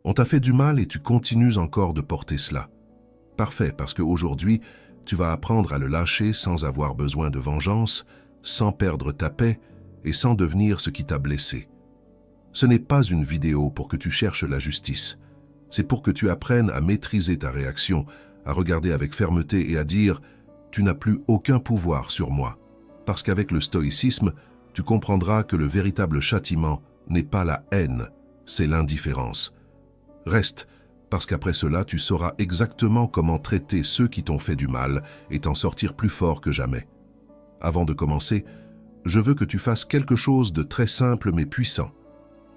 On t'a fait du mal et tu continues encore de porter cela. Parfait, parce qu'aujourd'hui, tu vas apprendre à le lâcher sans avoir besoin de vengeance, sans perdre ta paix et sans devenir ce qui t'a blessé. Ce n'est pas une vidéo pour que tu cherches la justice. C'est pour que tu apprennes à maîtriser ta réaction, à regarder avec fermeté et à dire « Tu n'as plus aucun pouvoir sur moi ». Parce qu'avec le stoïcisme, tu comprendras que le véritable châtiment n'est pas la haine, c'est l'indifférence. Reste, parce qu'après cela, tu sauras exactement comment traiter ceux qui t'ont fait du mal et t'en sortir plus fort que jamais. Avant de commencer, je veux que tu fasses quelque chose de très simple mais puissant.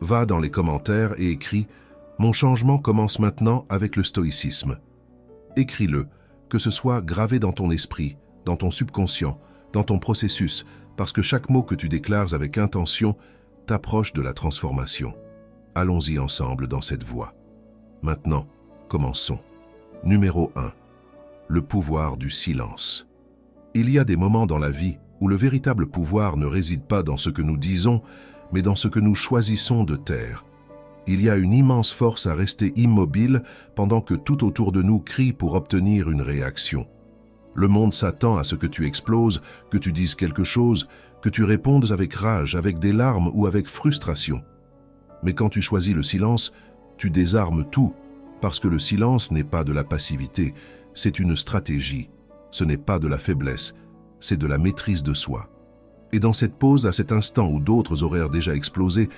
Va dans les commentaires et écris « Mon changement commence maintenant avec le stoïcisme ». Écris-le, que ce soit gravé dans ton esprit, dans ton subconscient, dans ton processus, parce que chaque mot que tu déclares avec intention t'approche de la transformation. Allons-y ensemble dans cette voie. Maintenant, commençons. Numéro 1. Le pouvoir du silence. Il y a des moments dans la vie où le véritable pouvoir ne réside pas dans ce que nous disons, mais dans ce que nous choisissons de taire. Il y a une immense force à rester immobile pendant que tout autour de nous crie pour obtenir une réaction. Le monde s'attend à ce que tu exploses, que tu dises quelque chose, que tu répondes avec rage, avec des larmes ou avec frustration. Mais quand tu choisis le silence, tu désarmes tout, parce que le silence n'est pas de la passivité, c'est une stratégie. Ce n'est pas de la faiblesse, c'est de la maîtrise de soi. Et dans cette pause, à cet instant où d'autres auraient déjà explosé,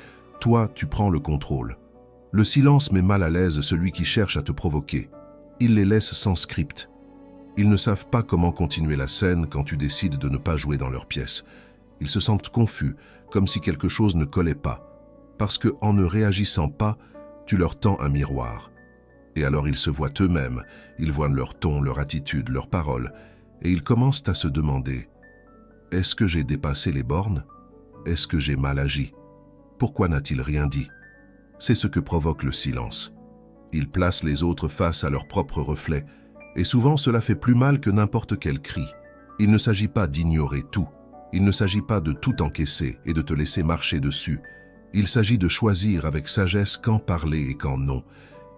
toi, tu prends le contrôle. Le silence met mal à l'aise celui qui cherche à te provoquer. Il les laisse sans script. Ils ne savent pas comment continuer la scène quand tu décides de ne pas jouer dans leur pièce. Ils se sentent confus, comme si quelque chose ne collait pas. Parce que, en ne réagissant pas, tu leur tends un miroir. Et alors ils se voient eux-mêmes, ils voient leur ton, leur attitude, leurs paroles, et ils commencent à se demander « Est-ce que j'ai dépassé les bornes? Est-ce que j'ai mal agi? Pourquoi n'a-t-il rien dit ?» C'est ce que provoque le silence. Ils placent les autres face à leur propre reflet, et souvent cela fait plus mal que n'importe quel cri. Il ne s'agit pas d'ignorer tout, il ne s'agit pas de tout encaisser et de te laisser marcher dessus. Il s'agit de choisir avec sagesse quand parler et quand non.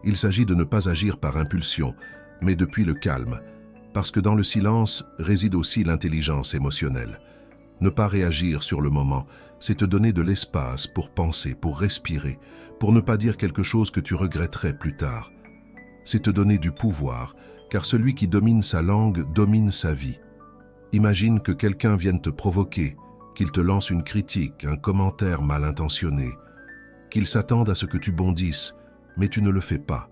Il s'agit de ne pas agir par impulsion, mais depuis le calme, parce que dans le silence réside aussi l'intelligence émotionnelle. Ne pas réagir sur le moment, c'est te donner de l'espace pour penser, pour respirer, pour ne pas dire quelque chose que tu regretterais plus tard. C'est te donner du pouvoir, car celui qui domine sa langue domine sa vie. Imagine que quelqu'un vienne te provoquer, qu'il te lance une critique, un commentaire mal intentionné, qu'il s'attende à ce que tu bondisses, mais tu ne le fais pas.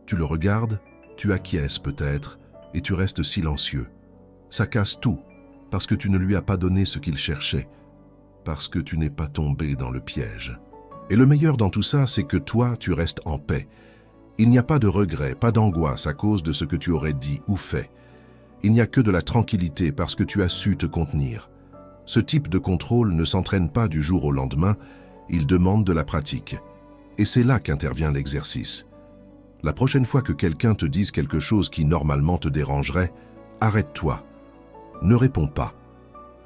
Tu le regardes, tu acquiesces peut-être, et tu restes silencieux. Ça casse tout, parce que tu ne lui as pas donné ce qu'il cherchait, parce que tu n'es pas tombé dans le piège. Et le meilleur dans tout ça, c'est que toi, tu restes en paix. Il n'y a pas de regret, pas d'angoisse à cause de ce que tu aurais dit ou fait. Il n'y a que de la tranquillité parce que tu as su te contenir. Ce type de contrôle ne s'entraîne pas du jour au lendemain, il demande de la pratique. Et c'est là qu'intervient l'exercice. La prochaine fois que quelqu'un te dise quelque chose qui normalement te dérangerait, arrête-toi. Ne réponds pas.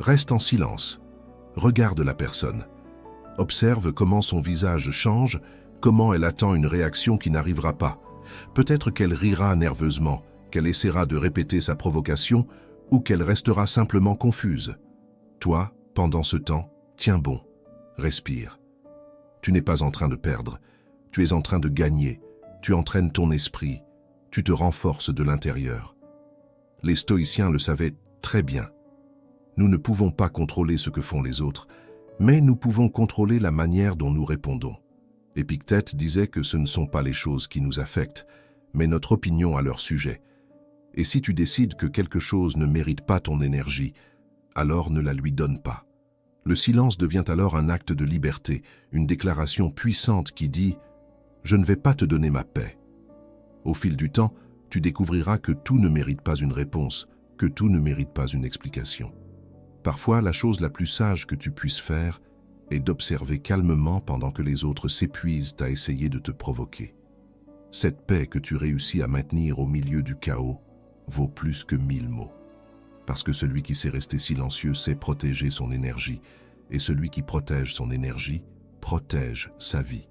Reste en silence. Regarde la personne. Observe comment son visage change, comment elle attend une réaction qui n'arrivera pas. Peut-être qu'elle rira nerveusement, qu'elle essaiera de répéter sa provocation ou qu'elle restera simplement confuse. Toi, pendant ce temps, tiens bon, respire. Tu n'es pas en train de perdre, tu es en train de gagner, tu entraînes ton esprit, tu te renforces de l'intérieur. Les stoïciens le savaient très bien. Nous ne pouvons pas contrôler ce que font les autres, mais nous pouvons contrôler la manière dont nous répondons. Épictète disait que ce ne sont pas les choses qui nous affectent, mais notre opinion à leur sujet. Et si tu décides que quelque chose ne mérite pas ton énergie, alors ne la lui donne pas. Le silence devient alors un acte de liberté, une déclaration puissante qui dit « Je ne vais pas te donner ma paix ». Au fil du temps, tu découvriras que tout ne mérite pas une réponse, que tout ne mérite pas une explication. Parfois, la chose la plus sage que tu puisses faire est d'observer calmement pendant que les autres s'épuisent à essayer de te provoquer. Cette paix que tu réussis à maintenir au milieu du chaos vaut plus que 1000 mots. Parce que celui qui sait rester silencieux sait protéger son énergie, et celui qui protège son énergie protège sa vie.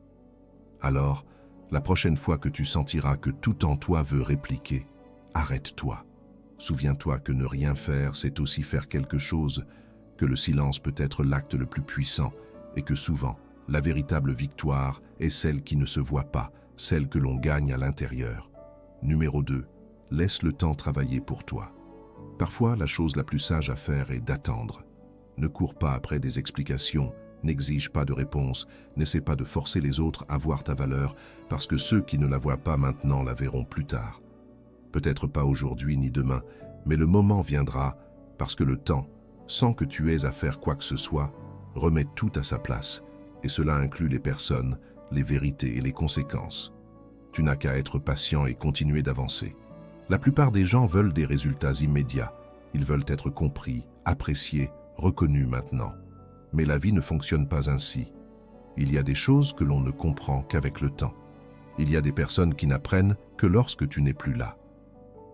Alors, La prochaine fois que tu sentiras que tout en toi veut répliquer, arrête-toi. Souviens-toi que ne rien faire, c'est aussi faire quelque chose, que le silence peut être l'acte le plus puissant et que souvent, la véritable victoire est celle qui ne se voit pas, celle que l'on gagne à l'intérieur. Numéro 2. Laisse le temps travailler pour toi. Parfois, la chose la plus sage à faire est d'attendre. Ne cours pas après des explications, n'exige pas de réponse, n'essaie pas de forcer les autres à voir ta valeur, parce que ceux qui ne la voient pas maintenant la verront plus tard. Peut-être pas aujourd'hui ni demain, mais le moment viendra, parce que le temps, sans que tu aies à faire quoi que ce soit, remet tout à sa place, et cela inclut les personnes, les vérités et les conséquences. Tu n'as qu'à être patient et continuer d'avancer. La plupart des gens veulent des résultats immédiats. Ils veulent être compris, appréciés, reconnus maintenant. Mais la vie ne fonctionne pas ainsi. Il y a des choses que l'on ne comprend qu'avec le temps. Il y a des personnes qui n'apprennent que lorsque tu n'es plus là.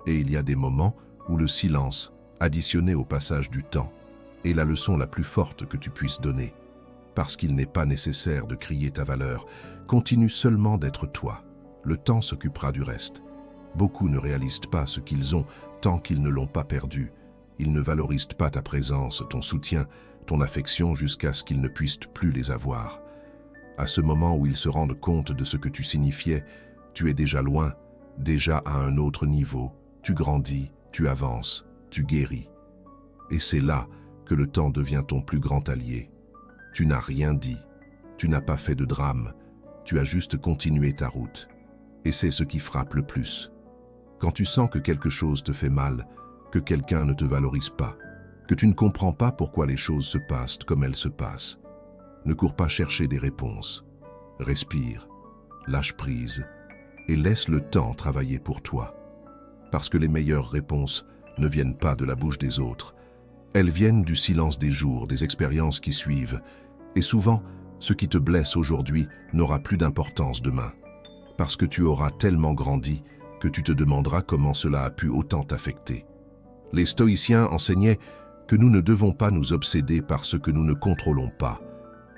Et il y a des moments où le silence, additionné au passage du temps, est la leçon la plus forte que tu puisses donner. Parce qu'il n'est pas nécessaire de crier ta valeur, continue seulement d'être toi. Le temps s'occupera du reste. Beaucoup ne réalisent pas ce qu'ils ont tant qu'ils ne l'ont pas perdu. Ils ne valorisent pas ta présence, ton soutien, ton affection jusqu'à ce qu'ils ne puissent plus les avoir. À ce moment où ils se rendent compte de ce que tu signifiais, tu es déjà loin, déjà à un autre niveau. Tu grandis, tu avances, tu guéris. Et c'est là que le temps devient ton plus grand allié. Tu n'as rien dit, tu n'as pas fait de drame, tu as juste continué ta route. Et c'est ce qui frappe le plus. Quand tu sens que quelque chose te fait mal, que quelqu'un ne te valorise pas, que tu ne comprends pas pourquoi les choses se passent comme elles se passent, ne cours pas chercher des réponses. Respire, lâche prise et laisse le temps travailler pour toi. Parce que les meilleures réponses ne viennent pas de la bouche des autres. Elles viennent du silence des jours, des expériences qui suivent. Et souvent, ce qui te blesse aujourd'hui n'aura plus d'importance demain. Parce que tu auras tellement grandi que tu te demanderas comment cela a pu autant t'affecter. Les stoïciens enseignaient que nous ne devons pas nous obséder par ce que nous ne contrôlons pas.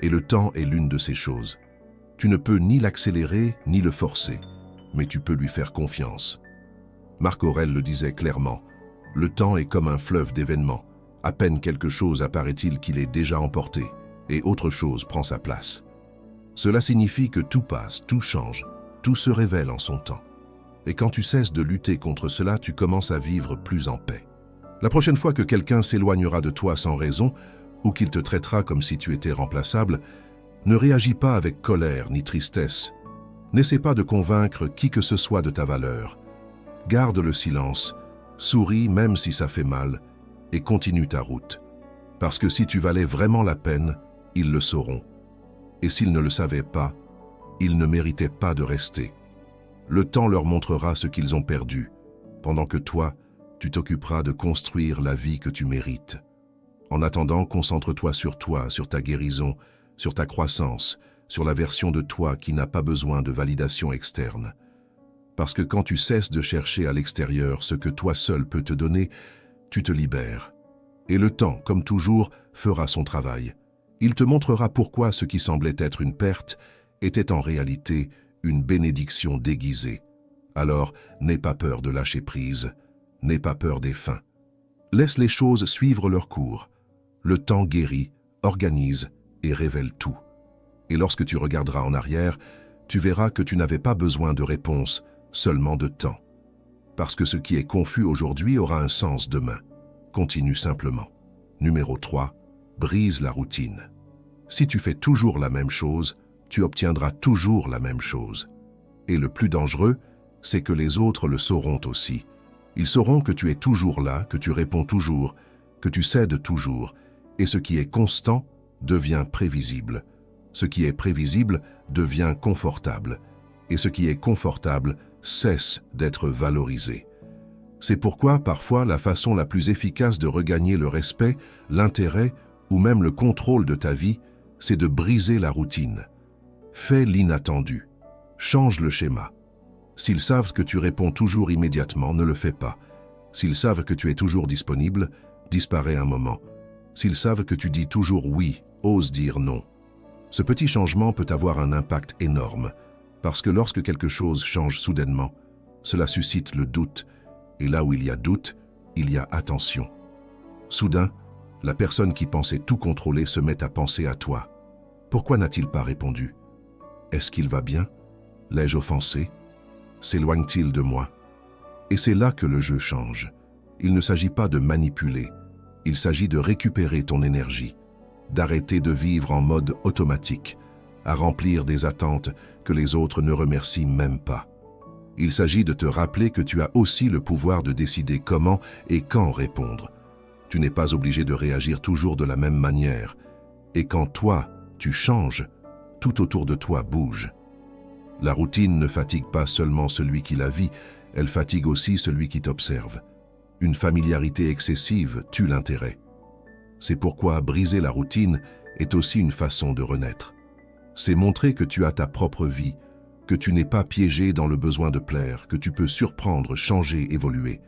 Et le temps est l'une de ces choses. Tu ne peux ni l'accélérer ni le forcer, mais tu peux lui faire confiance. Marc Aurèle le disait clairement, « Le temps est comme un fleuve d'événements. À peine quelque chose apparaît-il qu'il est déjà emporté, et autre chose prend sa place. » Cela signifie que tout passe, tout change, tout se révèle en son temps. Et quand tu cesses de lutter contre cela, tu commences à vivre plus en paix. La prochaine fois que quelqu'un s'éloignera de toi sans raison, ou qu'il te traitera comme si tu étais remplaçable, ne réagis pas avec colère ni tristesse. N'essaie pas de convaincre qui que ce soit de ta valeur. Garde le silence, souris même si ça fait mal, et continue ta route. Parce que si tu valais vraiment la peine, ils le sauront. Et s'ils ne le savaient pas, ils ne méritaient pas de rester. Le temps leur montrera ce qu'ils ont perdu, pendant que toi, tu t'occuperas de construire la vie que tu mérites. En attendant, concentre-toi, sur ta guérison, sur ta croissance, sur la version de toi qui n'a pas besoin de validation externe. Parce que quand tu cesses de chercher à l'extérieur ce que toi seul peux te donner, tu te libères. Et le temps, comme toujours, fera son travail. Il te montrera pourquoi ce qui semblait être une perte était en réalité une bénédiction déguisée. Alors, n'aie pas peur de lâcher prise, n'aie pas peur des fins. Laisse les choses suivre leur cours. Le temps guérit, organise et révèle tout. Et lorsque tu regarderas en arrière, tu verras que tu n'avais pas besoin de réponse, seulement de temps. Parce que ce qui est confus aujourd'hui aura un sens demain. Continue simplement. Numéro 3. Brise la routine. Si tu fais toujours la même chose, tu obtiendras toujours la même chose. Et le plus dangereux, c'est que les autres le sauront aussi. Ils sauront que tu es toujours là, que tu réponds toujours, que tu cèdes toujours. Et ce qui est constant devient prévisible. Ce qui est prévisible devient confortable. Et ce qui est confortable cesse d'être valorisé. C'est pourquoi, parfois, la façon la plus efficace de regagner le respect, l'intérêt ou même le contrôle de ta vie, c'est de briser la routine. Fais l'inattendu. Change le schéma. S'ils savent que tu réponds toujours immédiatement, ne le fais pas. S'ils savent que tu es toujours disponible, disparais un moment. S'ils savent que tu dis toujours oui, ose dire non. Ce petit changement peut avoir un impact énorme. Parce que lorsque quelque chose change soudainement, cela suscite le doute, et là où il y a doute, il y a attention. Soudain, la personne qui pensait tout contrôler se met à penser à toi. Pourquoi n'a-t-il pas répondu? Est-ce qu'il va bien? L'ai-je offensé? S'éloigne-t-il de moi? Et c'est là que le jeu change. Il ne s'agit pas de manipuler, il s'agit de récupérer ton énergie, d'arrêter de vivre en mode automatique, à remplir des attentes que les autres ne remercient même pas. Il s'agit de te rappeler que tu as aussi le pouvoir de décider comment et quand répondre. Tu n'es pas obligé de réagir toujours de la même manière. Et quand toi, tu changes, tout autour de toi bouge. La routine ne fatigue pas seulement celui qui la vit, elle fatigue aussi celui qui t'observe. Une familiarité excessive tue l'intérêt. C'est pourquoi briser la routine est aussi une façon de renaître. C'est montrer que tu as ta propre vie, que tu n'es pas piégé dans le besoin de plaire, que tu peux surprendre, changer, évoluer.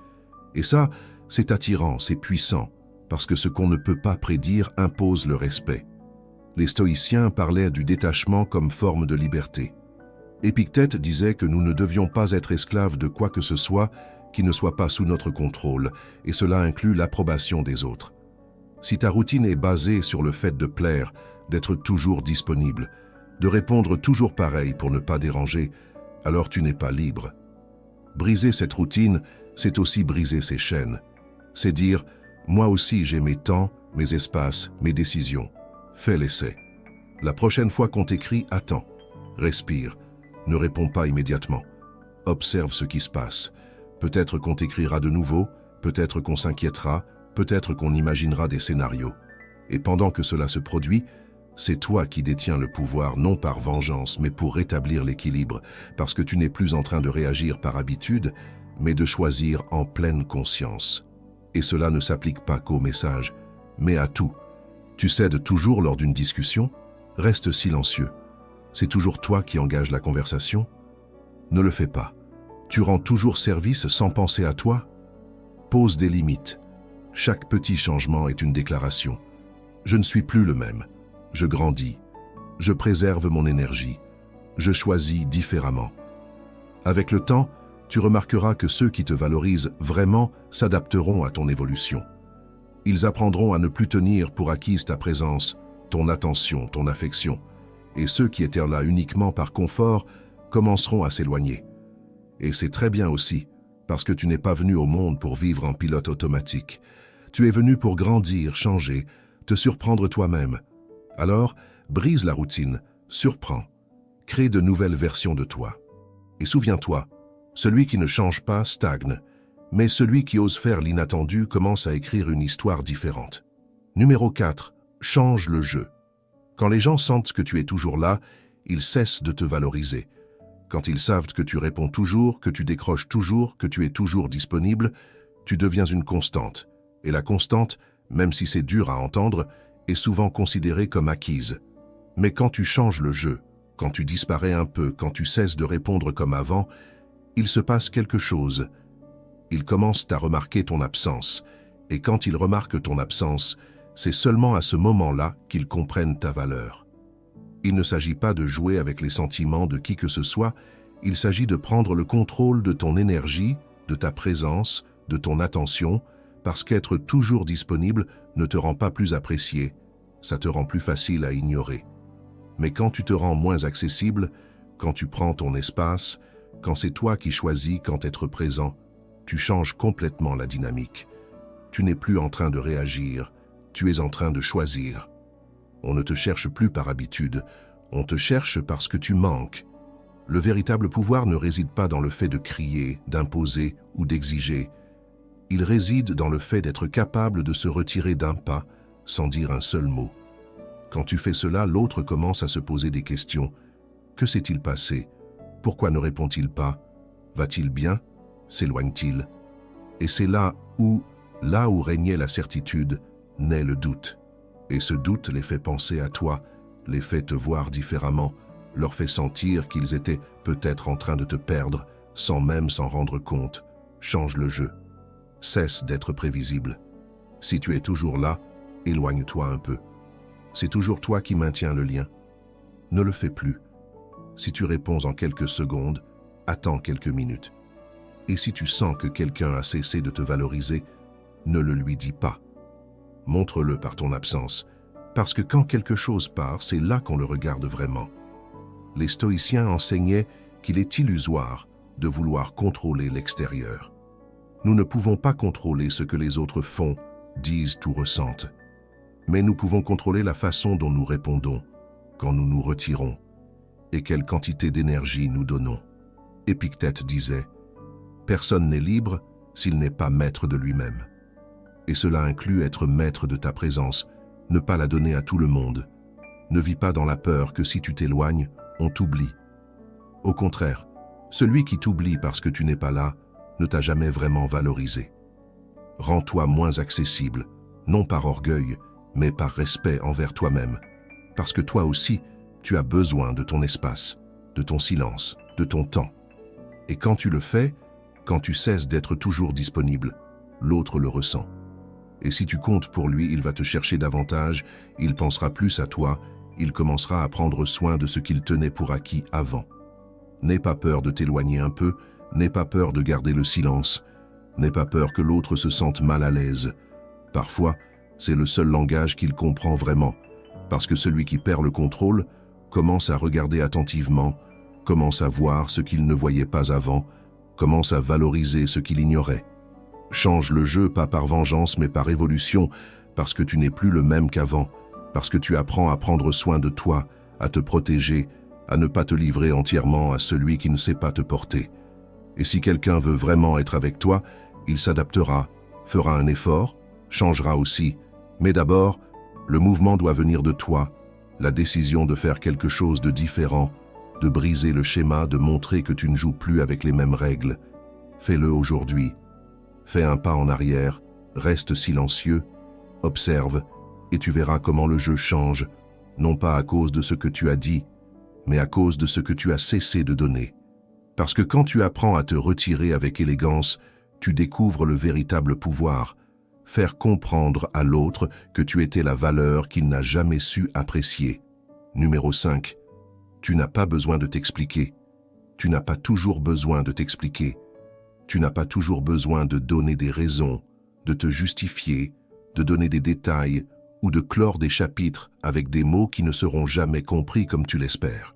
Et ça, c'est attirant, c'est puissant, parce que ce qu'on ne peut pas prédire impose le respect. Les stoïciens parlaient du détachement comme forme de liberté. Épictète disait que nous ne devions pas être esclaves de quoi que ce soit qui ne soit pas sous notre contrôle, et cela inclut l'approbation des autres. Si ta routine est basée sur le fait de plaire, d'être toujours disponible, de répondre toujours pareil pour ne pas déranger, alors tu n'es pas libre. Briser cette routine, c'est aussi briser ses chaînes. C'est dire, moi aussi j'ai mes temps, mes espaces, mes décisions. Fais l'essai. La prochaine fois qu'on t'écrit, attends, respire, ne réponds pas immédiatement. Observe ce qui se passe. Peut-être qu'on t'écrira de nouveau, peut-être qu'on s'inquiétera, peut-être qu'on imaginera des scénarios. Et pendant que cela se produit, c'est toi qui détiens le pouvoir non par vengeance, mais pour rétablir l'équilibre, parce que tu n'es plus en train de réagir par habitude, mais de choisir en pleine conscience. Et cela ne s'applique pas qu'aux messages, mais à tout. Tu cèdes toujours lors d'une discussion? Reste silencieux. C'est toujours toi qui engages la conversation? Ne le fais pas. Tu rends toujours service sans penser à toi? Pose des limites. Chaque petit changement est une déclaration. Je ne suis plus le même. Je grandis. Je préserve mon énergie. Je choisis différemment. Avec le temps, tu remarqueras que ceux qui te valorisent vraiment s'adapteront à ton évolution. Ils apprendront à ne plus tenir pour acquise ta présence, ton attention, ton affection. Et ceux qui étaient là uniquement par confort commenceront à s'éloigner. Et c'est très bien aussi, parce que tu n'es pas venu au monde pour vivre en pilote automatique. Tu es venu pour grandir, changer, te surprendre toi-même. Alors, brise la routine, surprends, crée de nouvelles versions de toi. Et souviens-toi, celui qui ne change pas stagne, mais celui qui ose faire l'inattendu commence à écrire une histoire différente. Numéro 4. Change le jeu. Quand les gens sentent que tu es toujours là, ils cessent de te valoriser. Quand ils savent que tu réponds toujours, que tu décroches toujours, que tu es toujours disponible, tu deviens une constante. Et la constante, même si c'est dur à entendre, est souvent considérée comme acquise. Mais quand tu changes le jeu, quand tu disparais un peu, quand tu cesses de répondre comme avant, il se passe quelque chose. Ils commencent à remarquer ton absence. Et quand ils remarquent ton absence, c'est seulement à ce moment-là qu'ils comprennent ta valeur. Il ne s'agit pas de jouer avec les sentiments de qui que ce soit, il s'agit de prendre le contrôle de ton énergie, de ta présence, de ton attention, parce qu'être toujours disponible ne te rend pas plus apprécié, ça te rend plus facile à ignorer. Mais quand tu te rends moins accessible, quand tu prends ton espace, quand c'est toi qui choisis quand être présent, tu changes complètement la dynamique. Tu n'es plus en train de réagir, tu es en train de choisir. On ne te cherche plus par habitude, on te cherche parce que tu manques. Le véritable pouvoir ne réside pas dans le fait de crier, d'imposer ou d'exiger. Il réside dans le fait d'être capable de se retirer d'un pas sans dire un seul mot. Quand tu fais cela, l'autre commence à se poser des questions. Que s'est-il passé? Pourquoi ne répond-il pas? Va-t-il bien? S'éloigne-t-il? Et c'est là où régnait la certitude, naît le doute. Et ce doute les fait penser à toi, les fait te voir différemment, leur fait sentir qu'ils étaient peut-être en train de te perdre, sans même s'en rendre compte. Change le jeu. Cesse d'être prévisible. Si tu es toujours là, éloigne-toi un peu. C'est toujours toi qui maintiens le lien. Ne le fais plus. Si tu réponds en quelques secondes, attends quelques minutes. Et si tu sens que quelqu'un a cessé de te valoriser, ne le lui dis pas. Montre-le par ton absence, parce que quand quelque chose part, c'est là qu'on le regarde vraiment. Les stoïciens enseignaient qu'il est illusoire de vouloir contrôler l'extérieur. Nous ne pouvons pas contrôler ce que les autres font, disent ou ressentent. Mais nous pouvons contrôler la façon dont nous répondons, quand nous nous retirons, et quelle quantité d'énergie nous donnons. Épictète disait « Personne n'est libre s'il n'est pas maître de lui-même ». Et cela inclut être maître de ta présence, ne pas la donner à tout le monde. Ne vis pas dans la peur que si tu t'éloignes, on t'oublie. Au contraire, celui qui t'oublie parce que tu n'es pas là ne t'a jamais vraiment valorisé. Rends-toi moins accessible, non par orgueil, mais par respect envers toi-même. Parce que toi aussi, tu as besoin de ton espace, de ton silence, de ton temps. Et quand tu le fais, quand tu cesses d'être toujours disponible, l'autre le ressent. Et si tu comptes pour lui, il va te chercher davantage, il pensera plus à toi, il commencera à prendre soin de ce qu'il tenait pour acquis avant. N'aie pas peur de t'éloigner un peu, n'aie pas peur de garder le silence, n'aie pas peur que l'autre se sente mal à l'aise. Parfois, c'est le seul langage qu'il comprend vraiment, parce que celui qui perd le contrôle commence à regarder attentivement, commence à voir ce qu'il ne voyait pas avant, commence à valoriser ce qu'il ignorait. Change le jeu pas par vengeance mais par évolution, parce que tu n'es plus le même qu'avant, parce que tu apprends à prendre soin de toi, à te protéger, à ne pas te livrer entièrement à celui qui ne sait pas te porter. Et si quelqu'un veut vraiment être avec toi, il s'adaptera, fera un effort, changera aussi. Mais d'abord, le mouvement doit venir de toi, la décision de faire quelque chose de différent, de briser le schéma, de montrer que tu ne joues plus avec les mêmes règles. Fais-le aujourd'hui. Fais un pas en arrière, reste silencieux, observe, et tu verras comment le jeu change, non pas à cause de ce que tu as dit, mais à cause de ce que tu as cessé de donner. Parce que quand tu apprends à te retirer avec élégance, tu découvres le véritable pouvoir, faire comprendre à l'autre que tu étais la valeur qu'il n'a jamais su apprécier. Numéro 5. Tu n'as pas besoin de t'expliquer. Tu n'as pas toujours besoin de t'expliquer. Tu n'as pas toujours besoin de donner des raisons, de te justifier, de donner des détails ou de clore des chapitres avec des mots qui ne seront jamais compris comme tu l'espères.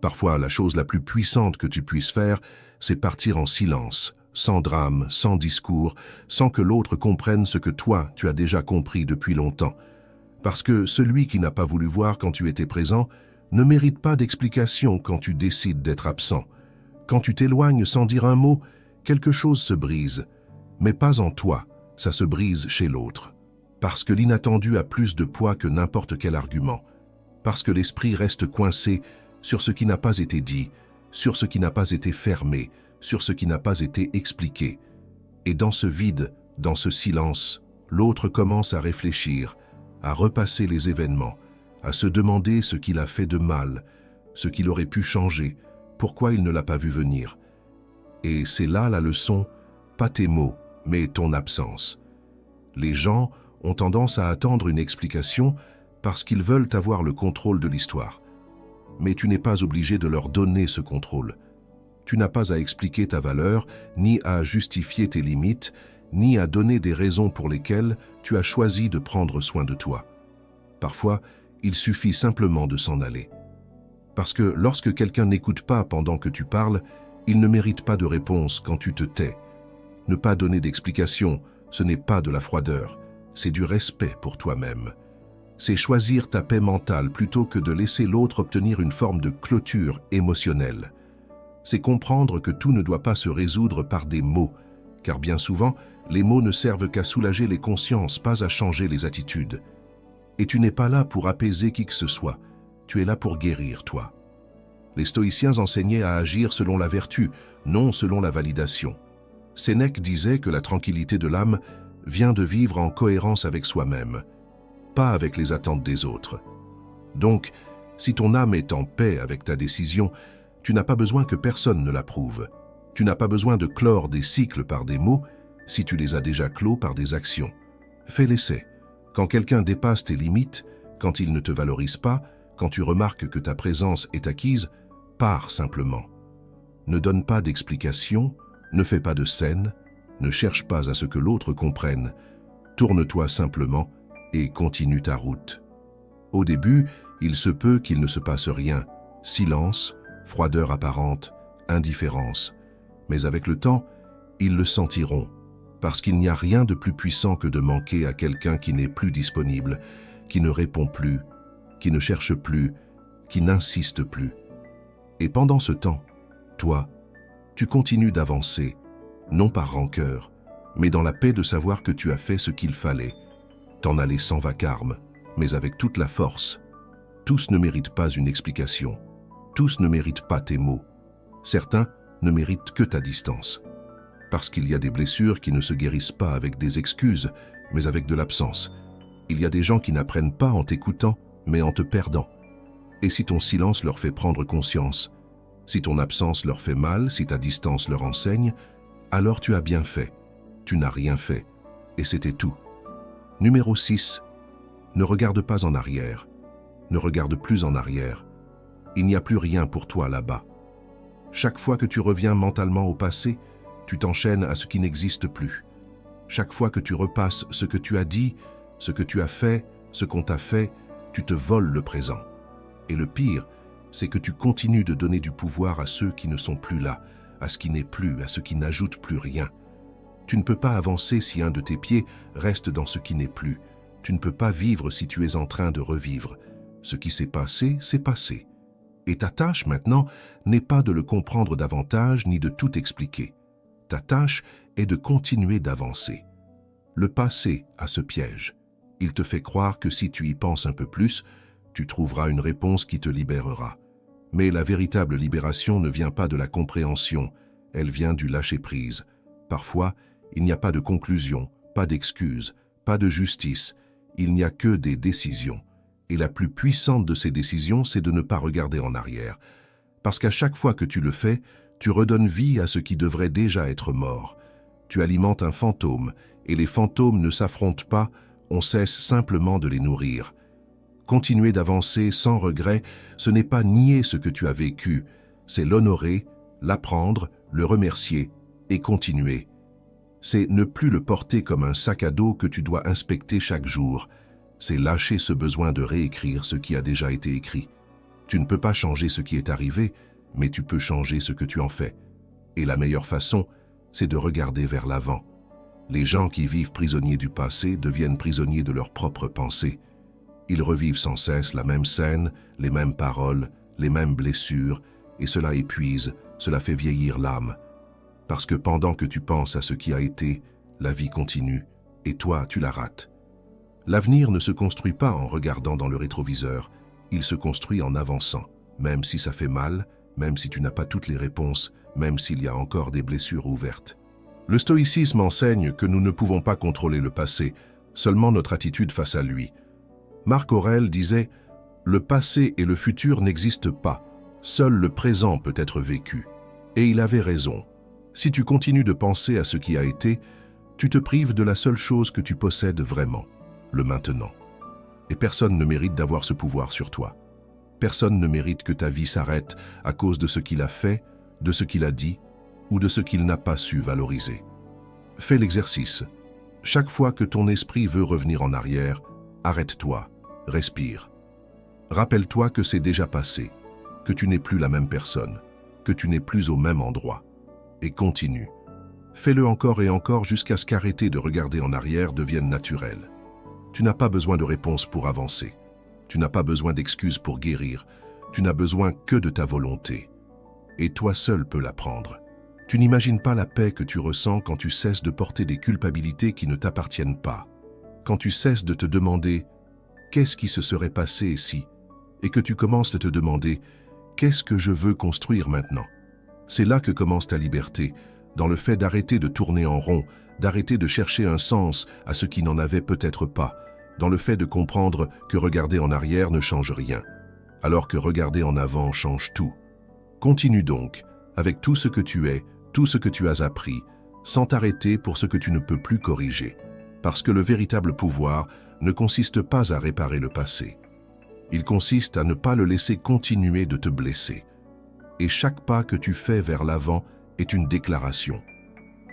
Parfois, la chose la plus puissante que tu puisses faire, c'est partir en silence, sans drame, sans discours, sans que l'autre comprenne ce que toi, tu as déjà compris depuis longtemps. Parce que celui qui n'a pas voulu voir quand tu étais présent ne mérite pas d'explication quand tu décides d'être absent. Quand tu t'éloignes sans dire un mot, quelque chose se brise, mais pas en toi, ça se brise chez l'autre. Parce que l'inattendu a plus de poids que n'importe quel argument. Parce que l'esprit reste coincé sur ce qui n'a pas été dit, sur ce qui n'a pas été fermé, sur ce qui n'a pas été expliqué. Et dans ce vide, dans ce silence, l'autre commence à réfléchir, à repasser les événements, à se demander ce qu'il a fait de mal, ce qu'il aurait pu changer, pourquoi il ne l'a pas vu venir. Et c'est là la leçon, pas tes mots, mais ton absence. Les gens ont tendance à attendre une explication parce qu'ils veulent avoir le contrôle de l'histoire. Mais tu n'es pas obligé de leur donner ce contrôle. Tu n'as pas à expliquer ta valeur, ni à justifier tes limites, ni à donner des raisons pour lesquelles tu as choisi de prendre soin de toi. Parfois, il suffit simplement de s'en aller. Parce que lorsque quelqu'un n'écoute pas pendant que tu parles, il ne mérite pas de réponse quand tu te tais. Ne pas donner d'explication, ce n'est pas de la froideur, c'est du respect pour toi-même. C'est choisir ta paix mentale plutôt que de laisser l'autre obtenir une forme de clôture émotionnelle. C'est comprendre que tout ne doit pas se résoudre par des mots, car bien souvent, les mots ne servent qu'à soulager les consciences, pas à changer les attitudes. Et tu n'es pas là pour apaiser qui que ce soit, tu es là pour guérir, toi. Les stoïciens enseignaient à agir selon la vertu, non selon la validation. Sénèque disait que la tranquillité de l'âme vient de vivre en cohérence avec soi-même, pas avec les attentes des autres. Donc, si ton âme est en paix avec ta décision, tu n'as pas besoin que personne ne l'approuve. Tu n'as pas besoin de clore des cycles par des mots si tu les as déjà clos par des actions. Fais l'essai. Quand quelqu'un dépasse tes limites, quand il ne te valorise pas, quand tu remarques que ta présence est acquise, Pars simplement. Ne donne pas d'explications, ne fais pas de scène, ne cherche pas à ce que l'autre comprenne. Tourne-toi simplement et continue ta route. Au début, il se peut qu'il ne se passe rien. Silence, froideur apparente, indifférence. Mais avec le temps, ils le sentiront, parce qu'il n'y a rien de plus puissant que de manquer à quelqu'un qui n'est plus disponible, qui ne répond plus, qui ne cherche plus, qui n'insiste plus. Et pendant ce temps, toi, tu continues d'avancer, non par rancœur, mais dans la paix de savoir que tu as fait ce qu'il fallait, t'en aller sans vacarme, mais avec toute la force. Tous ne méritent pas une explication, tous ne méritent pas tes mots. Certains ne méritent que ta distance. Parce qu'il y a des blessures qui ne se guérissent pas avec des excuses, mais avec de l'absence. Il y a des gens qui n'apprennent pas en t'écoutant, mais en te perdant. Et si ton silence leur fait prendre conscience, si ton absence leur fait mal, si ta distance leur enseigne, alors tu as bien fait. Tu n'as rien fait. Et c'était tout. Numéro 6. Ne regarde pas en arrière. Ne regarde plus en arrière. Il n'y a plus rien pour toi là-bas. Chaque fois que tu reviens mentalement au passé, tu t'enchaînes à ce qui n'existe plus. Chaque fois que tu repasses ce que tu as dit, ce que tu as fait, ce qu'on t'a fait, tu te voles le présent. Et le pire, c'est que tu continues de donner du pouvoir à ceux qui ne sont plus là, à ce qui n'est plus, à ce qui n'ajoute plus rien. Tu ne peux pas avancer si un de tes pieds reste dans ce qui n'est plus. Tu ne peux pas vivre si tu es en train de revivre. Ce qui s'est passé, c'est passé. Et ta tâche maintenant n'est pas de le comprendre davantage ni de tout expliquer. Ta tâche est de continuer d'avancer. Le passé a ce piège. Il te fait croire que si tu y penses un peu plus, tu trouveras une réponse qui te libérera. Mais la véritable libération ne vient pas de la compréhension, elle vient du lâcher-prise. Parfois, il n'y a pas de conclusion, pas d'excuse, pas de justice, il n'y a que des décisions. Et la plus puissante de ces décisions, c'est de ne pas regarder en arrière. Parce qu'à chaque fois que tu le fais, tu redonnes vie à ce qui devrait déjà être mort. Tu alimentes un fantôme, et les fantômes ne s'affrontent pas, on cesse simplement de les nourrir. Continuer d'avancer sans regret, ce n'est pas nier ce que tu as vécu, c'est l'honorer, l'apprendre, le remercier et continuer. C'est ne plus le porter comme un sac à dos que tu dois inspecter chaque jour. C'est lâcher ce besoin de réécrire ce qui a déjà été écrit. Tu ne peux pas changer ce qui est arrivé, mais tu peux changer ce que tu en fais. Et la meilleure façon, c'est de regarder vers l'avant. Les gens qui vivent prisonniers du passé deviennent prisonniers de leurs propres pensées. Ils revivent sans cesse la même scène, les mêmes paroles, les mêmes blessures, et cela épuise, cela fait vieillir l'âme. Parce que pendant que tu penses à ce qui a été, la vie continue, et toi, tu la rates. L'avenir ne se construit pas en regardant dans le rétroviseur, il se construit en avançant, même si ça fait mal, même si tu n'as pas toutes les réponses, même s'il y a encore des blessures ouvertes. Le stoïcisme enseigne que nous ne pouvons pas contrôler le passé, seulement notre attitude face à lui. Marc Aurèle disait « Le passé et le futur n'existent pas, seul le présent peut être vécu. » Et il avait raison. Si tu continues de penser à ce qui a été, tu te prives de la seule chose que tu possèdes vraiment, le maintenant. Et personne ne mérite d'avoir ce pouvoir sur toi. Personne ne mérite que ta vie s'arrête à cause de ce qu'il a fait, de ce qu'il a dit ou de ce qu'il n'a pas su valoriser. Fais l'exercice. Chaque fois que ton esprit veut revenir en arrière, arrête-toi, respire. Rappelle-toi que c'est déjà passé, que tu n'es plus la même personne, que tu n'es plus au même endroit. Et continue. Fais-le encore et encore jusqu'à ce qu'arrêter de regarder en arrière devienne naturel. Tu n'as pas besoin de réponse pour avancer. Tu n'as pas besoin d'excuses pour guérir. Tu n'as besoin que de ta volonté. Et toi seul peux la prendre. Tu n'imagines pas la paix que tu ressens quand tu cesses de porter des culpabilités qui ne t'appartiennent pas. Quand tu cesses de te demander « Qu'est-ce qui se serait passé si ?» et que tu commences à te demander « Qu'est-ce que je veux construire maintenant ?» C'est là que commence ta liberté, dans le fait d'arrêter de tourner en rond, d'arrêter de chercher un sens à ce qui n'en avait peut-être pas, dans le fait de comprendre que regarder en arrière ne change rien, alors que regarder en avant change tout. Continue donc, avec tout ce que tu es, tout ce que tu as appris, sans t'arrêter pour ce que tu ne peux plus corriger. Parce que le véritable pouvoir ne consiste pas à réparer le passé. Il consiste à ne pas le laisser continuer de te blesser. et chaque pas que tu fais vers l'avant est une déclaration.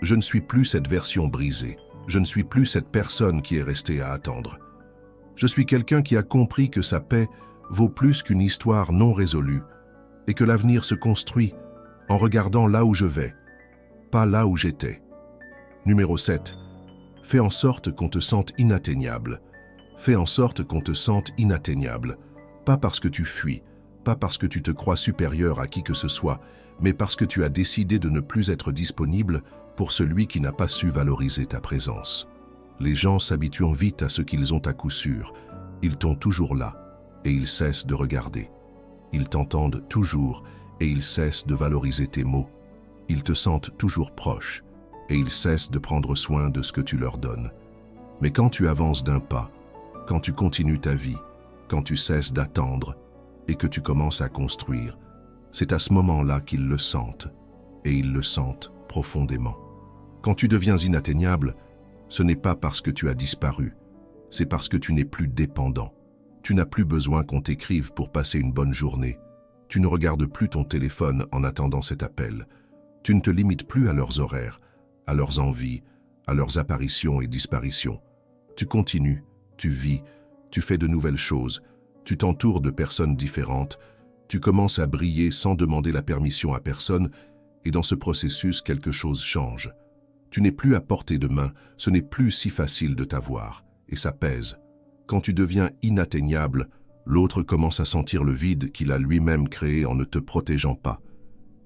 Je ne suis plus cette version brisée. Je ne suis plus cette personne qui est restée à attendre. Je suis quelqu'un qui a compris que sa paix vaut plus qu'une histoire non résolue et que l'avenir se construit en regardant là où je vais, pas là où j'étais. Numéro 7. Fais en sorte qu'on te sente inatteignable. Fais en sorte qu'on te sente inatteignable, pas parce que tu fuis, pas parce que tu te crois supérieur à qui que ce soit, mais parce que tu as décidé de ne plus être disponible pour celui qui n'a pas su valoriser ta présence. Les gens s'habituent vite à ce qu'ils ont à coup sûr. Ils t'ont toujours là, et ils cessent de regarder. Ils t'entendent toujours, et ils cessent de valoriser tes mots. Ils te sentent toujours proche, et ils cessent de prendre soin de ce que tu leur donnes. Mais quand tu avances d'un pas, quand tu continues ta vie, quand tu cesses d'attendre, et que tu commences à construire, c'est à ce moment-là qu'ils le sentent, et ils le sentent profondément. Quand tu deviens inatteignable, ce n'est pas parce que tu as disparu, c'est parce que tu n'es plus dépendant. Tu n'as plus besoin qu'on t'écrive pour passer une bonne journée. Tu ne regardes plus ton téléphone en attendant cet appel. Tu ne te limites plus à leurs horaires, à leurs envies, à leurs apparitions et disparitions. Tu continues, tu vis, tu fais de nouvelles choses, tu t'entoures de personnes différentes, tu commences à briller sans demander la permission à personne, et dans ce processus, quelque chose change. Tu n'es plus à portée de main, ce n'est plus si facile de t'avoir, et ça pèse. Quand tu deviens inatteignable, l'autre commence à sentir le vide qu'il a lui-même créé en ne te protégeant pas.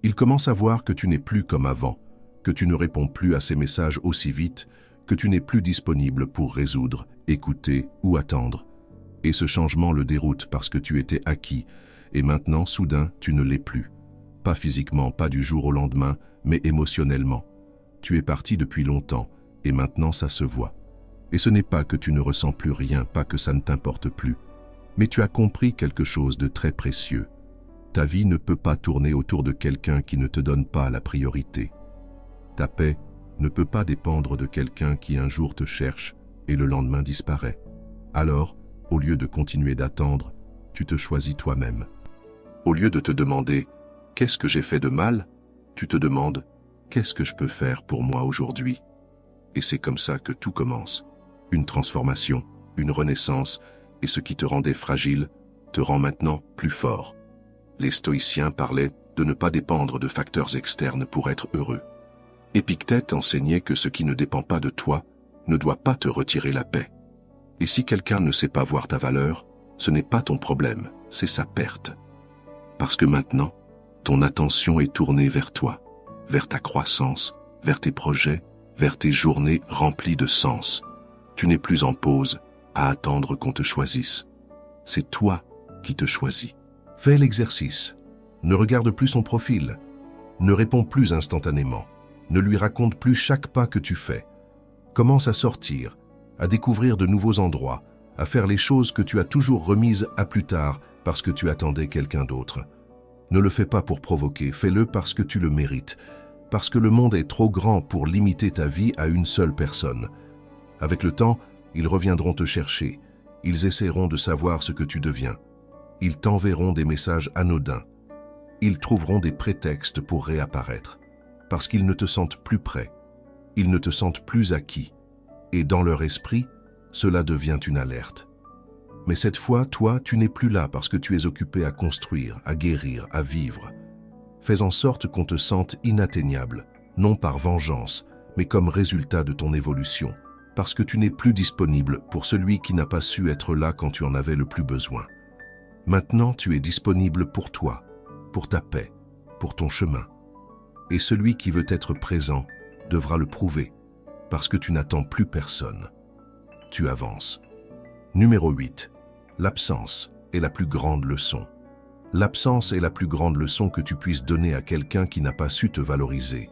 Il commence à voir que tu n'es plus comme avant, que tu ne réponds plus à ses messages aussi vite, que tu n'es plus disponible pour résoudre, écouter ou attendre. Et ce changement le déroute parce que tu étais acquis, et maintenant, soudain, tu ne l'es plus. Pas physiquement, pas du jour au lendemain, mais émotionnellement. Tu es parti depuis longtemps, et maintenant ça se voit. Et ce n'est pas que tu ne ressens plus rien, pas que ça ne t'importe plus, mais tu as compris quelque chose de très précieux. Ta vie ne peut pas tourner autour de quelqu'un qui ne te donne pas la priorité. Ta paix ne peut pas dépendre de quelqu'un qui un jour te cherche et le lendemain disparaît. Alors, au lieu de continuer d'attendre, tu te choisis toi-même. Au lieu de te demander « Qu'est-ce que j'ai fait de mal ?», tu te demandes « Qu'est-ce que je peux faire pour moi aujourd'hui ?» Et c'est comme ça que tout commence. Une transformation, une renaissance, et ce qui te rendait fragile te rend maintenant plus fort. Les stoïciens parlaient de ne pas dépendre de facteurs externes pour être heureux. Épictète enseignait que ce qui ne dépend pas de toi ne doit pas te retirer la paix. Et si quelqu'un ne sait pas voir ta valeur, ce n'est pas ton problème, c'est sa perte. Parce que maintenant, ton attention est tournée vers toi, vers ta croissance, vers tes projets, vers tes journées remplies de sens. Tu n'es plus en pause à attendre qu'on te choisisse. C'est toi qui te choisis. Fais l'exercice. Ne regarde plus son profil. Ne réponds plus instantanément. Ne lui raconte plus chaque pas que tu fais. Commence à sortir, à découvrir de nouveaux endroits, à faire les choses que tu as toujours remises à plus tard parce que tu attendais quelqu'un d'autre. Ne le fais pas pour provoquer, fais-le parce que tu le mérites, parce que le monde est trop grand pour limiter ta vie à une seule personne. Avec le temps, ils reviendront te chercher, ils essaieront de savoir ce que tu deviens. Ils t'enverront des messages anodins. Ils trouveront des prétextes pour réapparaître, parce qu'ils ne te sentent plus prêt, ils ne te sentent plus acquis. Et dans leur esprit, cela devient une alerte. Mais cette fois, toi, tu n'es plus là parce que tu es occupé à construire, à guérir, à vivre. Fais en sorte qu'on te sente inatteignable, non par vengeance, mais comme résultat de ton évolution, parce que tu n'es plus disponible pour celui qui n'a pas su être là quand tu en avais le plus besoin. Maintenant, tu es disponible pour toi, pour ta paix, pour ton chemin. Et celui qui veut être présent devra le prouver, parce que tu n'attends plus personne. Tu avances. Numéro 8. L'absence est la plus grande leçon. L'absence est la plus grande leçon que tu puisses donner à quelqu'un qui n'a pas su te valoriser.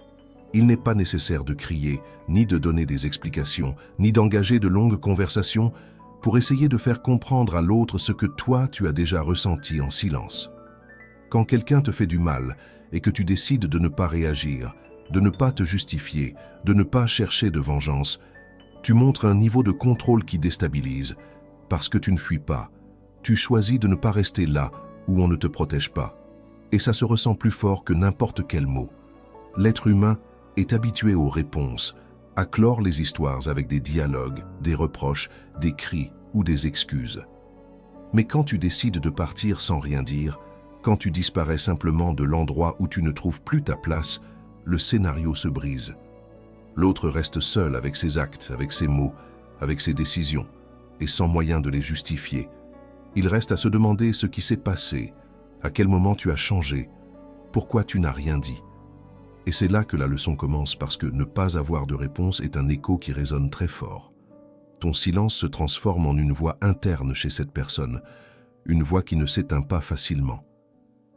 Il n'est pas nécessaire de crier, ni de donner des explications, ni d'engager de longues conversations pour essayer de faire comprendre à l'autre ce que toi tu as déjà ressenti en silence. Quand quelqu'un te fait du mal et que tu décides de ne pas réagir, de ne pas te justifier, de ne pas chercher de vengeance, tu montres un niveau de contrôle qui déstabilise, parce que tu ne fuis pas. Tu choisis de ne pas rester là où on ne te protège pas. Et ça se ressent plus fort que n'importe quel mot. L'être humain est habitué aux réponses, à clore les histoires avec des dialogues, des reproches, des cris ou des excuses. Mais quand tu décides de partir sans rien dire, quand tu disparais simplement de l'endroit où tu ne trouves plus ta place, le scénario se brise. L'autre reste seul avec ses actes, avec ses mots, avec ses décisions, et sans moyen de les justifier. Il reste à se demander ce qui s'est passé, à quel moment tu as changé, pourquoi tu n'as rien dit. Et c'est là que la leçon commence, parce que ne pas avoir de réponse est un écho qui résonne très fort. Ton silence se transforme en une voix interne chez cette personne, une voix qui ne s'éteint pas facilement.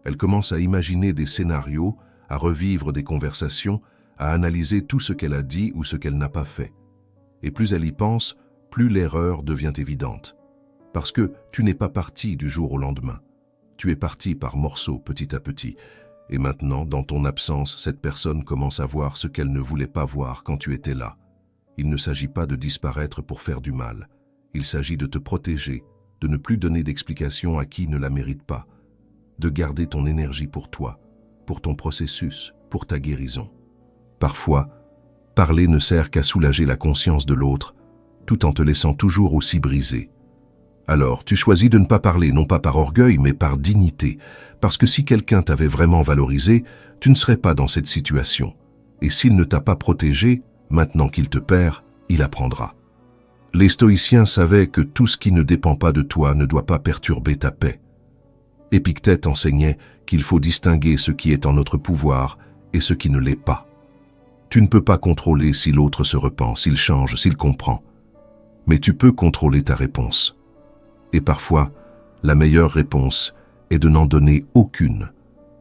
Elle commence à imaginer des scénarios, à revivre des conversations, à analyser tout ce qu'elle a dit ou ce qu'elle n'a pas fait. Et plus elle y pense, plus l'erreur devient évidente. Parce que tu n'es pas parti du jour au lendemain. Tu es parti par morceaux petit à petit. Et maintenant, dans ton absence, cette personne commence à voir ce qu'elle ne voulait pas voir quand tu étais là. Il ne s'agit pas de disparaître pour faire du mal. Il s'agit de te protéger, de ne plus donner d'explications à qui ne la mérite pas, de garder ton énergie pour toi, pour ton processus, pour ta guérison. Parfois, parler ne sert qu'à soulager la conscience de l'autre, tout en te laissant toujours aussi brisé. Alors, tu choisis de ne pas parler, non pas par orgueil, mais par dignité, parce que si quelqu'un t'avait vraiment valorisé, tu ne serais pas dans cette situation. Et s'il ne t'a pas protégé, maintenant qu'il te perd, il apprendra. Les stoïciens savaient que tout ce qui ne dépend pas de toi ne doit pas perturber ta paix. Épictète enseignait qu'il faut distinguer ce qui est en notre pouvoir et ce qui ne l'est pas. Tu ne peux pas contrôler si l'autre se repent, s'il change, s'il comprend. Mais tu peux contrôler ta réponse. Et parfois, la meilleure réponse est de n'en donner aucune.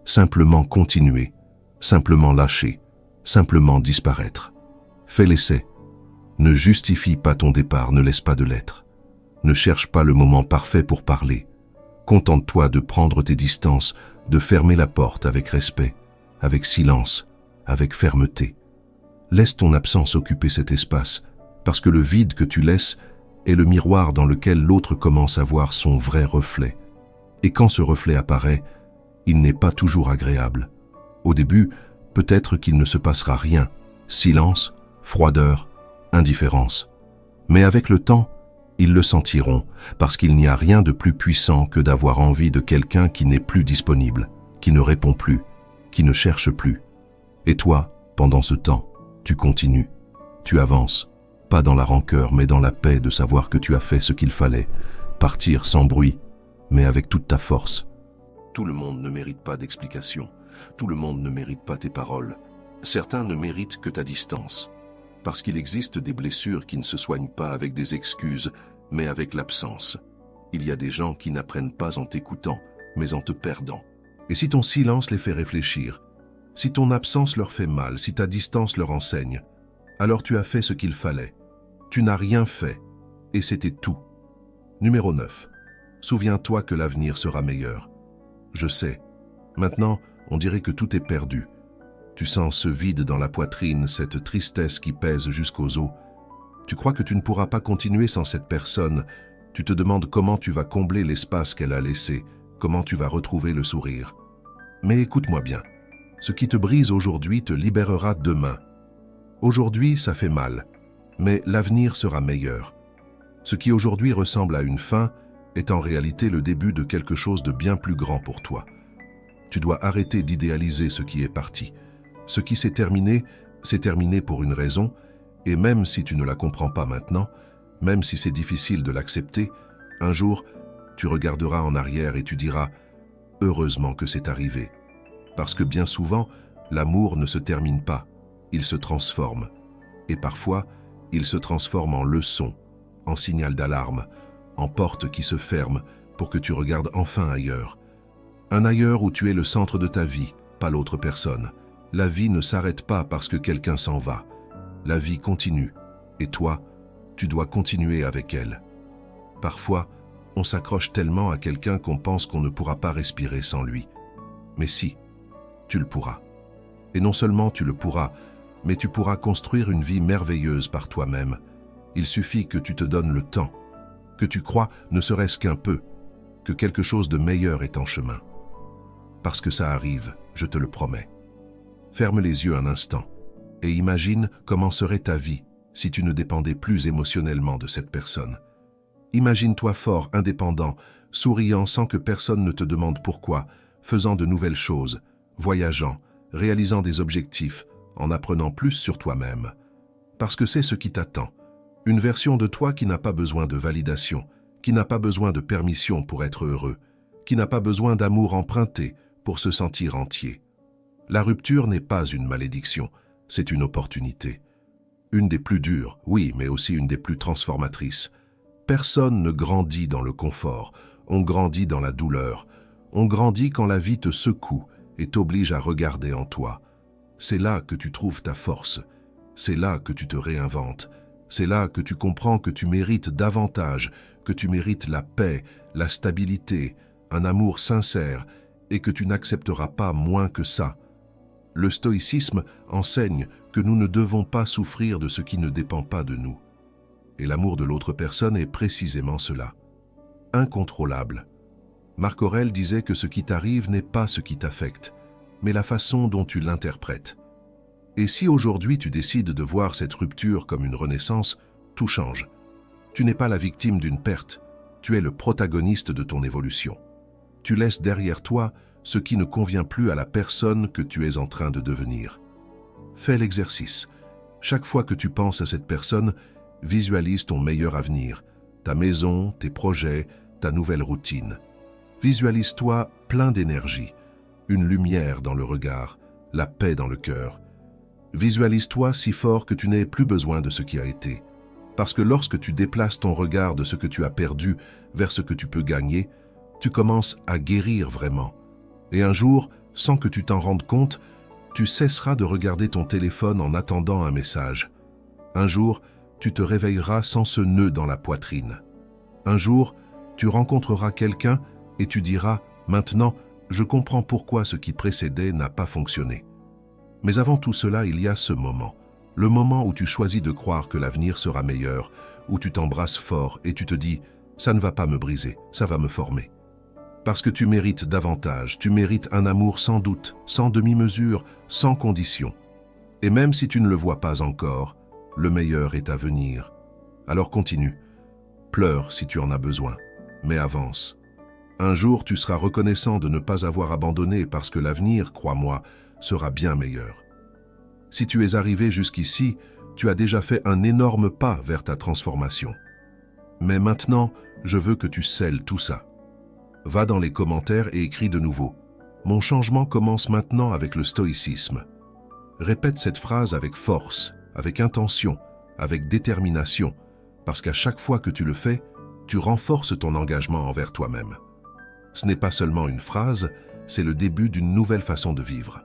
Simplement continuer, simplement lâcher, simplement disparaître. Fais l'essai. Ne justifie pas ton départ, ne laisse pas de l'être. Ne cherche pas le moment parfait pour parler. Contente-toi de prendre tes distances, de fermer la porte avec respect, avec silence, avec fermeté. Laisse ton absence occuper cet espace, parce que le vide que tu laisses est le miroir dans lequel l'autre commence à voir son vrai reflet. Et quand ce reflet apparaît, il n'est pas toujours agréable. Au début, peut-être qu'il ne se passera rien, silence, froideur, indifférence. Mais avec le temps, ils le sentiront, parce qu'il n'y a rien de plus puissant que d'avoir envie de quelqu'un qui n'est plus disponible, qui ne répond plus, qui ne cherche plus. Et toi, pendant ce temps, tu continues, tu avances, pas dans la rancœur, mais dans la paix de savoir que tu as fait ce qu'il fallait, partir sans bruit, mais avec toute ta force. Tout le monde ne mérite pas d'explication, tout le monde ne mérite pas tes paroles. Certains ne méritent que ta distance, parce qu'il existe des blessures qui ne se soignent pas avec des excuses, mais avec l'absence. Il y a des gens qui n'apprennent pas en t'écoutant, mais en te perdant. Et si ton silence les fait réfléchir, si ton absence leur fait mal, si ta distance leur enseigne, alors tu as fait ce qu'il fallait. Tu n'as rien fait, et c'était tout. Numéro 9. Souviens-toi que l'avenir sera meilleur. Je sais. Maintenant, on dirait que tout est perdu. Tu sens ce vide dans la poitrine, cette tristesse qui pèse jusqu'aux os. Tu crois que tu ne pourras pas continuer sans cette personne. Tu te demandes comment tu vas combler l'espace qu'elle a laissé, comment tu vas retrouver le sourire. Mais écoute-moi bien. Ce qui te brise aujourd'hui te libérera demain. Aujourd'hui, ça fait mal, mais l'avenir sera meilleur. Ce qui aujourd'hui ressemble à une fin est en réalité le début de quelque chose de bien plus grand pour toi. Tu dois arrêter d'idéaliser ce qui est parti. Ce qui s'est terminé pour une raison, et même si tu ne la comprends pas maintenant, même si c'est difficile de l'accepter, un jour, tu regarderas en arrière et tu diras « Heureusement que c'est arrivé ». Parce que bien souvent, l'amour ne se termine pas, il se transforme. Et parfois, il se transforme en leçon, en signal d'alarme, en porte qui se ferme pour que tu regardes enfin ailleurs. Un ailleurs où tu es le centre de ta vie, pas l'autre personne. La vie ne s'arrête pas parce que quelqu'un s'en va. La vie continue, et toi, tu dois continuer avec elle. Parfois, on s'accroche tellement à quelqu'un qu'on pense qu'on ne pourra pas respirer sans lui. Mais si, tu le pourras. Et non seulement tu le pourras, mais tu pourras construire une vie merveilleuse par toi-même. Il suffit que tu te donnes le temps, que tu crois ne serait-ce qu'un peu, que quelque chose de meilleur est en chemin. parce que ça arrive, je te le promets. Ferme les yeux un instant et imagine comment serait ta vie si tu ne dépendais plus émotionnellement de cette personne. Imagine-toi fort, indépendant, souriant sans que personne ne te demande pourquoi, faisant de nouvelles choses, voyageant, réalisant des objectifs, en apprenant plus sur toi-même. Parce que c'est ce qui t'attend. Une version de toi qui n'a pas besoin de validation, qui n'a pas besoin de permission pour être heureux, qui n'a pas besoin d'amour emprunté pour se sentir entier. La rupture n'est pas une malédiction, c'est une opportunité. Une des plus dures, oui, mais aussi une des plus transformatrices. Personne ne grandit dans le confort, on grandit dans la douleur. On grandit quand la vie te secoue et t'oblige à regarder en toi. C'est là que tu trouves ta force, c'est là que tu te réinventes, c'est là que tu comprends que tu mérites davantage, que tu mérites la paix, la stabilité, un amour sincère et que tu n'accepteras pas moins que ça. Le stoïcisme enseigne que nous ne devons pas souffrir de ce qui ne dépend pas de nous. Et l'amour de l'autre personne est précisément cela. Incontrôlable. Marc Aurèle disait que ce qui t'arrive n'est pas ce qui t'affecte, mais la façon dont tu l'interprètes. Et si aujourd'hui tu décides de voir cette rupture comme une renaissance, tout change. Tu n'es pas la victime d'une perte, tu es le protagoniste de ton évolution. Tu laisses derrière toi ce qui ne convient plus à la personne que tu es en train de devenir. Fais l'exercice. Chaque fois que tu penses à cette personne, visualise ton meilleur avenir, ta maison, tes projets, ta nouvelle routine. Visualise-toi plein d'énergie, une lumière dans le regard, la paix dans le cœur. Visualise-toi si fort que tu n'aies plus besoin de ce qui a été. Parce que lorsque tu déplaces ton regard de ce que tu as perdu vers ce que tu peux gagner, tu commences à guérir vraiment. Et un jour, sans que tu t'en rendes compte, tu cesseras de regarder ton téléphone en attendant un message. Un jour, tu te réveilleras sans ce nœud dans la poitrine. Un jour, tu rencontreras quelqu'un et tu diras « Maintenant, je comprends pourquoi ce qui précédait n'a pas fonctionné. » Mais avant tout cela, il y a ce moment. Le moment où tu choisis de croire que l'avenir sera meilleur, où tu t'embrasses fort et tu te dis « Ça ne va pas me briser, ça va me former. » Parce que tu mérites davantage, tu mérites un amour sans doute, sans demi-mesure, sans condition. Et même si tu ne le vois pas encore, le meilleur est à venir. Alors continue. Pleure si tu en as besoin, mais avance. Un jour, tu seras reconnaissant de ne pas avoir abandonné parce que l'avenir, crois-moi, sera bien meilleur. Si tu es arrivé jusqu'ici, tu as déjà fait un énorme pas vers ta transformation. Mais maintenant, je veux que tu scelles tout ça. Va dans les commentaires et écris de nouveau. Mon changement commence maintenant avec le stoïcisme. Répète cette phrase avec force, avec intention, avec détermination, parce qu'à chaque fois que tu le fais, tu renforces ton engagement envers toi-même. Ce n'est pas seulement une phrase, c'est le début d'une nouvelle façon de vivre.